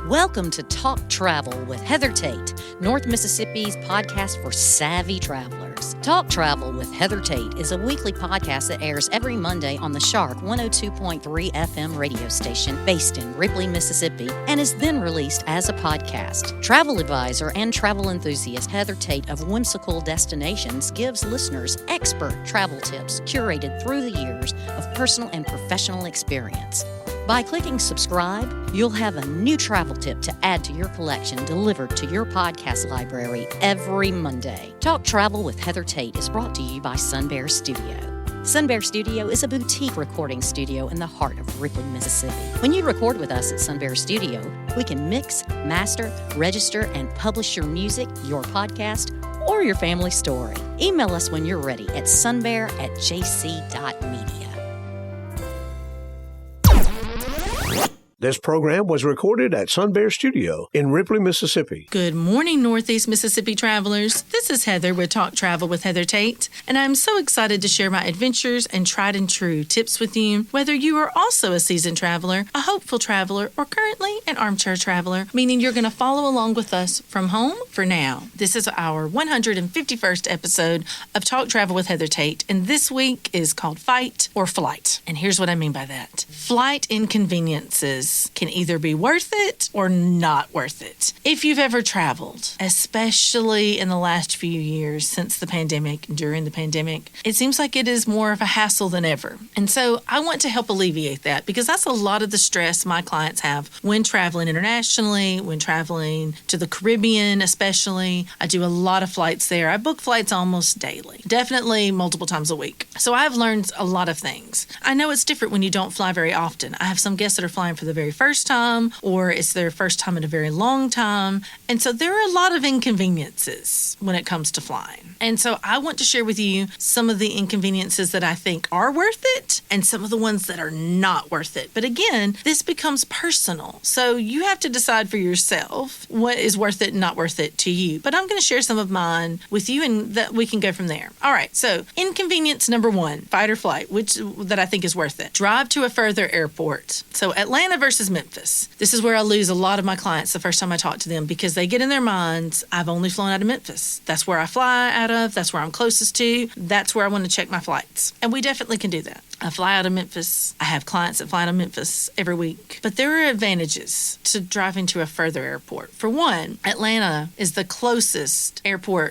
Welcome to Talk Travel with Heather Tate, North Mississippi's podcast for savvy travelers. Talk Travel with Heather Tate is a weekly podcast that airs every Monday on the Shark 102.3 FM radio station based in Ripley, Mississippi, and is then released as a podcast. Travel advisor and travel enthusiast Heather Tate of Whimsical Destinations gives listeners expert travel tips curated through the years of personal and professional experience. By clicking subscribe, you'll have a new travel tip to add to your collection delivered to your podcast library every Monday. Talk Travel with Heather Tate is brought to you by Sun Bear Studio. Sun Bear Studio is a boutique recording studio in the heart of Ripley, Mississippi. When you record with us at Sun Bear Studio, we can mix, master, register, and publish your music, your podcast, or your family story. Email us when you're ready at sunbear@jc.media. This program was recorded at Sun Bear Studio in Ripley, Mississippi. Good morning, Northeast Mississippi travelers. This is Heather with Talk Travel with Heather Tate, and I'm so excited to share my adventures and tried and true tips with you, whether you are also a seasoned traveler, a hopeful traveler, or currently an armchair traveler, meaning you're going to follow along with us from home for now. This is our 151st episode of Talk Travel with Heather Tate, and this week is called Fight or Flight. And here's what I mean by that. Flight inconveniences can either be worth it or not worth it. If you've ever traveled, especially in the last few years since the pandemic, during the pandemic, it seems like it is more of a hassle than ever. And so I want to help alleviate that because that's a lot of the stress my clients have when traveling internationally, when traveling to the Caribbean especially. I do a lot of flights there. I book flights almost daily, definitely multiple times a week. So I've learned a lot of things. I know it's different when you don't fly very often. I have some guests that are flying for the very first time, or it's their first time in a very long time. And so there are a lot of inconveniences when it comes to flying. And so I want to share with you some of the inconveniences that I think are worth it and some of the ones that are not worth it. But again, this becomes personal. So you have to decide for yourself what is worth it and not worth it to you. But I'm going to share some of mine with you and that we can go from there. All right. So inconvenience number one, fight or flight, that I think is worth it. Drive to a further airport. So Atlanta versus Memphis. This is where I lose a lot of my clients the first time I talk to them because they get in their minds, I've only flown out of Memphis. That's where I fly out of. That's where I'm closest to. That's where I want to check my flights. And we definitely can do that. I fly out of Memphis. I have clients that fly out of Memphis every week. But there are advantages to driving to a further airport. For one, Atlanta is the closest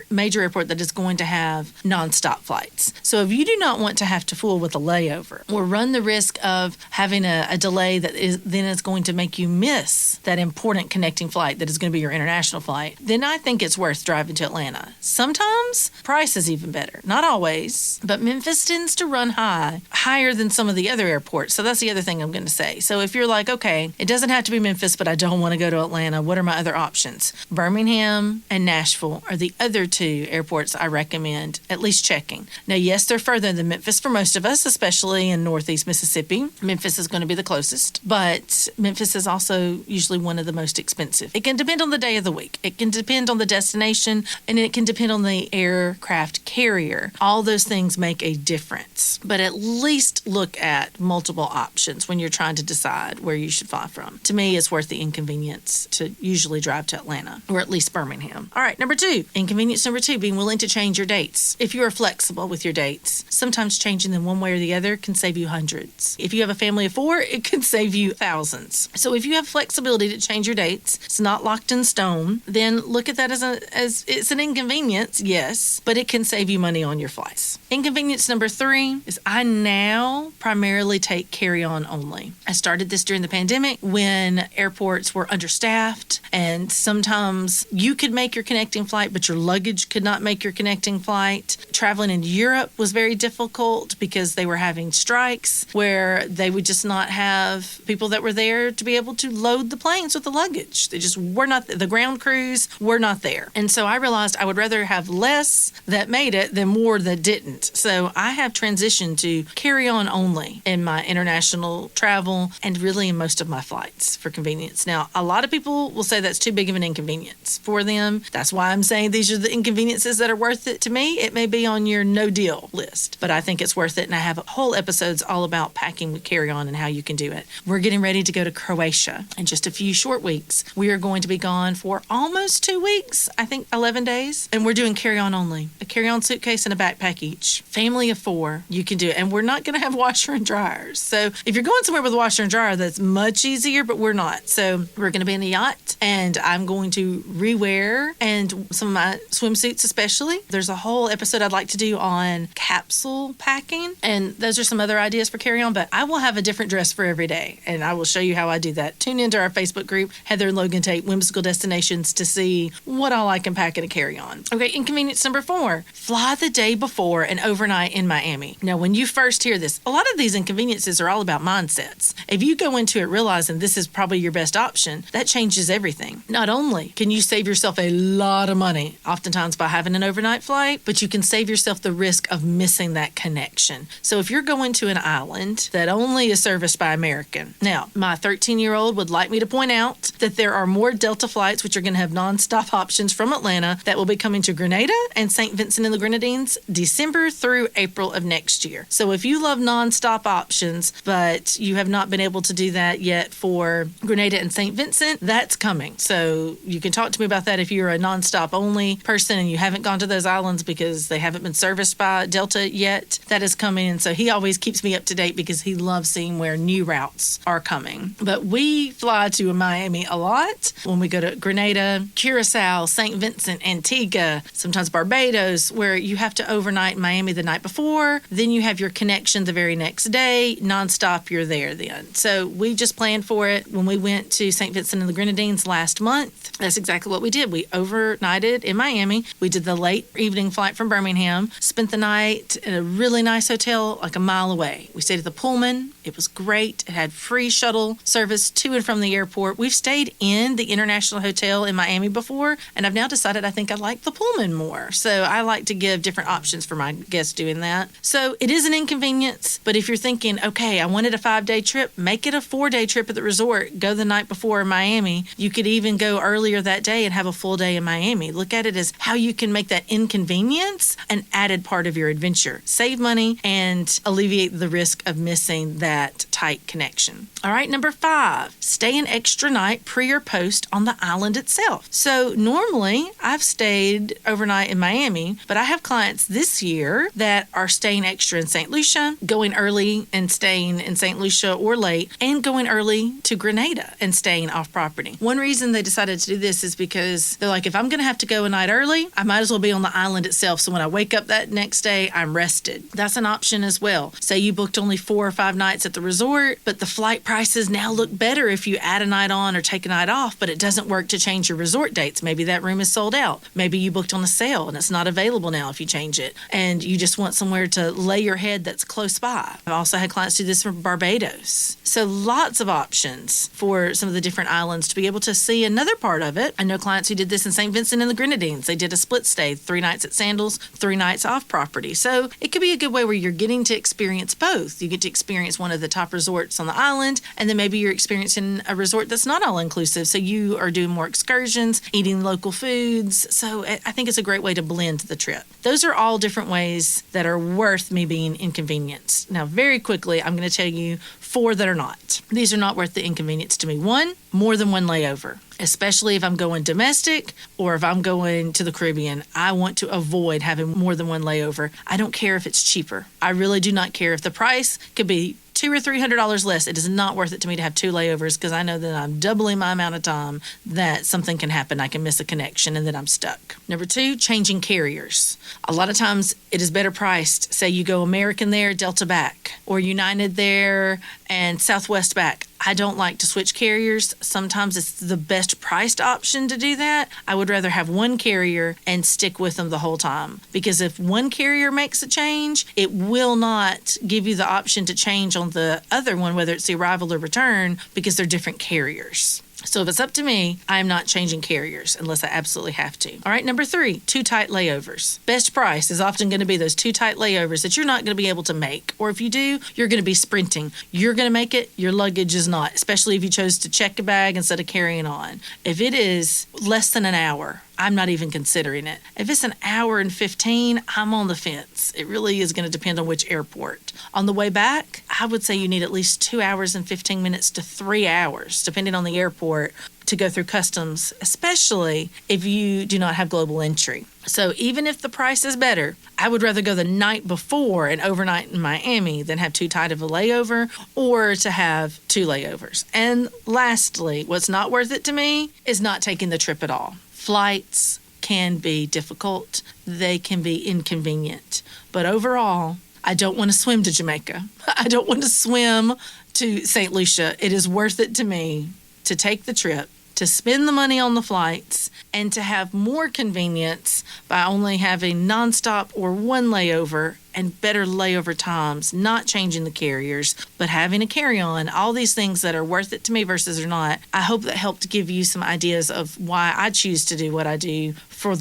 major airport that is going to have nonstop flights. So if you do not want to have to fool with a layover or run the risk of having a delay that is going to make you miss that important connecting flight that is going to be your international flight, then I think it's worth driving to Atlanta. Sometimes price is even better. Not always, but Memphis tends to run higher than some of the other airports. So that's the other thing I'm going to say. So if you're like, okay, it doesn't have to be Memphis, but I don't want to go to Atlanta, what are my other options? Birmingham and Nashville are the other two airports I recommend at least checking. Now, yes, they're further than Memphis for most of us, especially in Northeast Mississippi. Memphis is going to be the closest, but Memphis is also usually one of the most expensive. It can depend on the day of the week. It can depend on the destination, and it can depend on the aircraft carrier. All those things make a difference, but at least look at multiple options when you're trying to decide where you should fly from. To me, it's worth the inconvenience to usually drive to Atlanta or at least Birmingham. All right, inconvenience number two, being willing to change your dates. If you are flexible with your dates, sometimes changing them one way or the other can save you hundreds. If you have a family of four, it can save you thousands. So if you have flexibility to change your dates, it's not locked in stone, then look at that as it's an inconvenience, yes, but it can save you money on your flights. Inconvenience number three is I now primarily take carry-on only. I started this during the pandemic when airports were understaffed and sometimes you could make your connecting flight, but your luggage could not make your connecting flight. Traveling in Europe was very difficult because they were having strikes where they would just not have people that were there to be able to load the planes with the luggage. They just were not, the ground crews were not there. And so I realized I would rather have less that made it than more that didn't. So I have transitioned to carry on only in my international travel and really in most of my flights for convenience. Now, a lot of people will say that's too big of an inconvenience for them. That's why I'm saying these are the inconveniences that are worth it to me. It may be on your no deal list, but I think it's worth it. And I have whole episodes all about packing with carry on and how you can do it. We're getting ready ready to go to Croatia in just a few short weeks. We are going to be gone for almost 2 weeks, I think 11 days. And we're doing carry-on only. A carry-on suitcase and a backpack each. Family of 4, you can do it. And we're not going to have washer and dryers. So if you're going somewhere with a washer and dryer, that's much easier, but we're not. So we're going to be in the yacht, and I'm going to rewear and some of my swimsuits especially. There's a whole episode I'd like to do on capsule packing, and those are some other ideas for carry-on, but I will have a different dress for every day, and I will show you how I do that. Tune into our Facebook group, Heather and Logan Tate Whimsical Destinations, to see what all I can pack in a carry-on. Okay, inconvenience number 4, fly the day before and overnight in Miami. Now, when you first hear this, a lot of these inconveniences are all about mindsets. If you go into it realizing this is probably your best option, that changes everything. Not only can you save yourself a lot of money, oftentimes by having an overnight flight, but you can save yourself the risk of missing that connection. So if you're going to an island that only is serviced by American. Now, my 13-year-old would like me to point out that there are more Delta flights, which are going to have nonstop options from Atlanta, that will be coming to Grenada and St. Vincent and the Grenadines December through April of next year. So if you love nonstop options, but you have not been able to do that yet for Grenada and St. Vincent, that's coming. So you can talk to me about that if you're a nonstop only person and you haven't gone to those islands because they haven't been serviced by Delta yet. That is coming. And so he always keeps me up to date because he loves seeing where new routes are coming. But we fly to Miami a lot when we go to Grenada, Curacao, St. Vincent, Antigua, sometimes Barbados, where you have to overnight in Miami the night before. Then you have your connection the very next day. Nonstop, you're there then. So we just planned for it when we went to St. Vincent and the Grenadines last month. That's exactly what we did. We overnighted in Miami. We did the late evening flight from Birmingham, spent the night in a really nice hotel like a mile away. We stayed at the Pullman. It was great. It had free shuttle service to and from the airport. We've stayed in the International Hotel in Miami before, and I've now decided I think I like the Pullman more. So I like to give different options for my guests doing that. So it is an inconvenience, but if you're thinking, okay, I wanted a 5-day trip, make it a 4-day trip at the resort. Go the night before in Miami. You could even go earlier that day and have a full day in Miami. Look at it as how you can make that inconvenience an added part of your adventure. Save money and alleviate the risk of missing that tight connection. All right, number 5, stay an extra night pre or post on the island itself. So normally I've stayed overnight in Miami, but I have clients this year that are staying extra in St. Lucia, going early and staying in St. Lucia or late, and going early to Grenada and staying off property. One reason they decided to do this is because they're like, if I'm going to have to go a night early, I might as well be on the island itself. So when I wake up that next day, I'm rested. That's an option as well. Say you booked only 4 or 5 nights at the resort, but the flight prices now look better if you add a night on or take a night off, but it doesn't work to change your resort dates. Maybe that room is sold out. Maybe you booked on a sale and it's not available now if you change it, and you just want somewhere to lay your head that's close by. I've also had clients do this from Barbados. So lots of options for some of the different islands to be able to see another part of it. I know clients who did this in St. Vincent and the Grenadines. They did a split stay, 3 nights at Sandals, 3 nights off property. So it could be a good way where you're getting to experience both. You get to experience one of the top resorts on the island, and then maybe you're experiencing a resort that's not all inclusive. So you are doing more excursions, eating local foods. So I think it's a great way to blend the trip. Those are all different ways that are worth me being inconvenienced. Now, very quickly, I'm going to tell you 4 that are not. These are not worth the inconvenience to me. 1, more than 1 layover. Especially if I'm going domestic or if I'm going to the Caribbean, I want to avoid having more than 1 layover. I don't care if it's cheaper. I really do not care if the price could be $200 or $300 less. It is not worth it to me to have 2 layovers because I know that I'm doubling my amount of time that something can happen. I can miss a connection and then I'm stuck. Number 2, changing carriers. A lot of times it is better priced. Say you go American there, Delta back, or United there and Southwest back. I don't like to switch carriers. Sometimes it's the best priced option to do that. I would rather have 1 carrier and stick with them the whole time. Because if 1 carrier makes a change, it will not give you the option to change on the other one, whether it's the arrival or return, because they're different carriers. So if it's up to me, I'm not changing carriers unless I absolutely have to. All right, number 3, too tight layovers. Best price is often going to be those too tight layovers that you're not going to be able to make. Or if you do, you're going to be sprinting. You're going to make it, your luggage is not, especially if you chose to check a bag instead of carrying on. If it is less than an hour, I'm not even considering it. If it's an hour and 15, I'm on the fence. It really is going to depend on which airport. On the way back, I would say you need at least 2 hours and 15 minutes to 3 hours, depending on the airport, to go through customs, especially if you do not have global entry. So even if the price is better, I would rather go the night before and overnight in Miami than have too tight of a layover or to have 2 layovers. And lastly, what's not worth it to me is not taking the trip at all. Flights can be difficult. They can be inconvenient. But overall, I don't want to swim to Jamaica. I don't want to swim to St. Lucia. It is worth it to me to take the trip, to spend the money on the flights, and to have more convenience by only having nonstop or one layover and better layover times, not changing the carriers, but having a carry-on, all these things that are worth it to me versus are not. I hope that helped give you some ideas of why I choose to do what I do for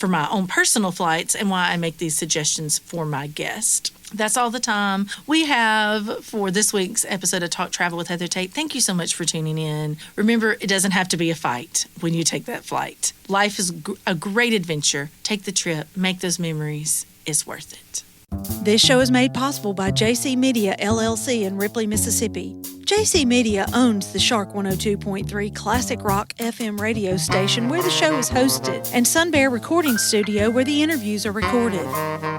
my own personal flights and why I make these suggestions for my guest. That's all the time we have for this week's episode of Talk Travel with Heather Tate. Thank you so much for tuning in. Remember, it doesn't have to be a fight when you take that flight. Life is a great adventure. Take the trip, make those memories. It's worth it. This show is made possible by JC Media, LLC in Ripley, Mississippi. JC Media owns the Shark 102.3 Classic Rock FM radio station where the show is hosted, and Sun Bear Recording Studio where the interviews are recorded.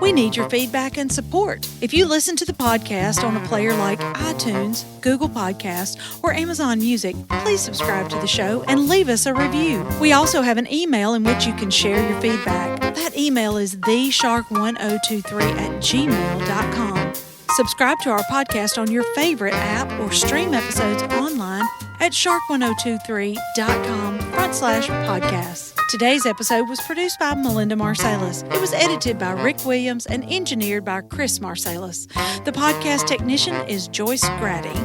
We need your feedback and support. If you listen to the podcast on a player like iTunes, Google Podcasts, or Amazon Music, please subscribe to the show and leave us a review. We also have an email in which you can share your feedback. That email is theshark1023@gmail.com. Subscribe to our podcast on your favorite app or stream episodes online at shark1023.com/podcasts. Today's episode was produced by Melinda Marsalis. It was edited by Rick Williams and engineered by Chris Marsalis. The podcast technician is Joyce Grady.